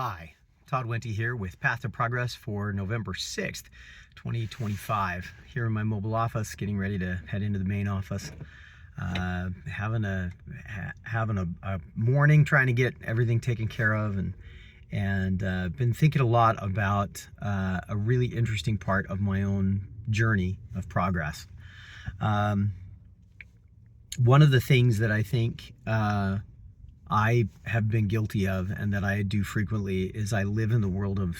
Hi, Todd Wente here with Path to Progress for November 6th, 2025. Here in my mobile office, getting ready to head into the main office. Having a morning, trying to get everything taken care of, and been thinking a lot about a really interesting part of my own journey of progress. One of the things that I think I have been guilty of, and that I do frequently, is I live in the world of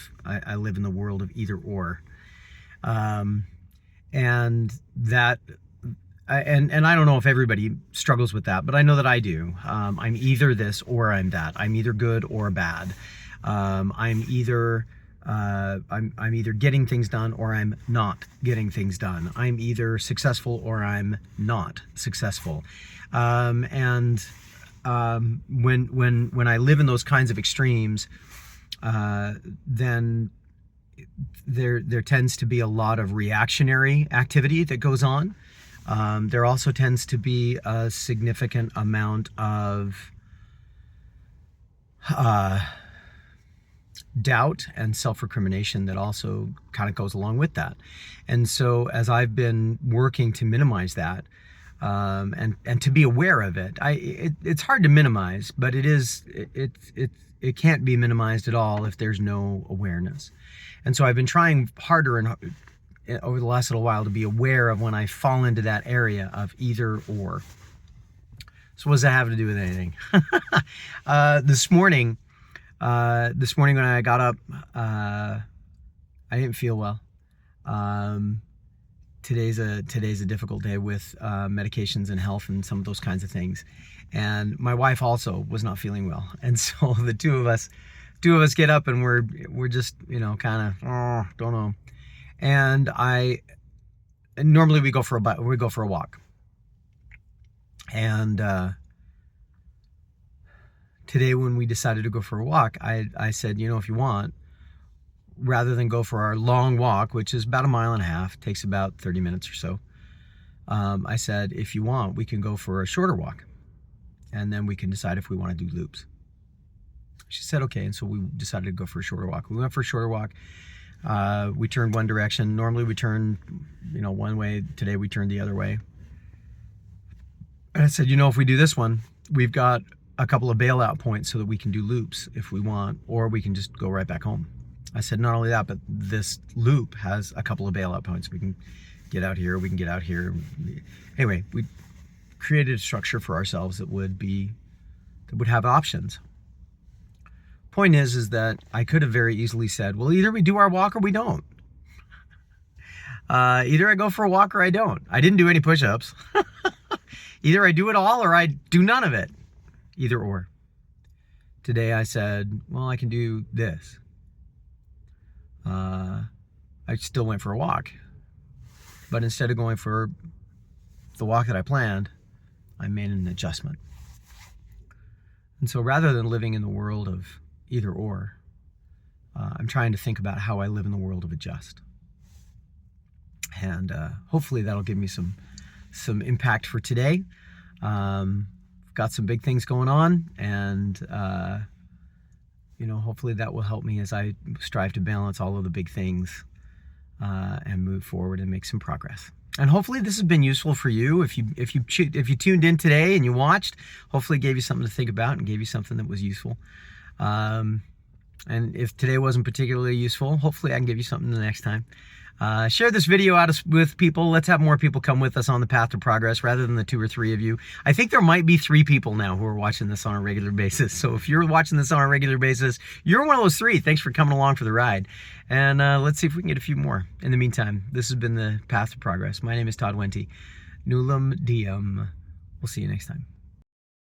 either or, and that. And I don't know if everybody struggles with that, but I know that I do. I'm either this or I'm that. I'm either good or bad. I'm either getting things done or I'm not getting things done. I'm either successful or I'm not successful. When I live in those kinds of extremes, then there tends to be a lot of reactionary activity that goes on. There also tends to be a significant amount of doubt and self-recrimination that also kind of goes along with that. And so as I've been working to minimize that, and to be aware of it, it's hard to minimize, but it can't be minimized at all if there's no awareness. And so I've been trying harder and over the last little while to be aware of when I fall into that area of either or. So what does that have to do with anything? This morning when I got up, I didn't feel well. Today's a difficult day with medications and health and some of those kinds of things. And my wife also was not feeling well. And so the two of us get up, and we're just, kind of, don't know. And normally we go for a walk. And today when we decided to go for a walk, I said, if you want, rather than go for our long walk, which is about 1.5 miles, takes about 30 minutes or so, I said, if you want, we can go for a shorter walk, and then we can decide if we want to do loops. She said, okay. And so we decided to go for a shorter walk. We went for a shorter walk. We turned one direction. Normally we turn, one way. Today we turned the other way. And I said, if we do this one, we've got a couple of bailout points so that we can do loops if we want, or we can just go right back home. I said, not only that, but this loop has a couple of bailout points. We can get out here, we can get out here. Anyway, we created a structure for ourselves that would have options. Point is that I could have very easily said, well, either we do our walk or we don't. Either I go for a walk or I don't. I didn't do any push-ups. Either I do it all or I do none of it. Either or. Today I said, well, I can do this. I still went for a walk, but instead of going for the walk that I planned, I made an adjustment. And so rather than living in the world of either or, I'm trying to think about how I live in the world of adjust. And hopefully that'll give me some impact for today. Got some big things going on, and hopefully that will help me as I strive to balance all of the big things and move forward and make some progress. And hopefully this has been useful for you. If you tuned in today and you watched, hopefully it gave you something to think about and gave you something that was useful. And if today wasn't particularly useful, hopefully I can give you something the next time. Share this video out with people. Let's have more people come with us on the path to progress rather than the 2 or 3 of you. I think there might be 3 people now who are watching this on a regular basis. So if you're watching this on a regular basis, you're one of those 3. Thanks for coming along for the ride. And let's see if we can get a few more. In the meantime, this has been the Path to Progress. My name is Todd Wente. Nullum diem. We'll see you next time.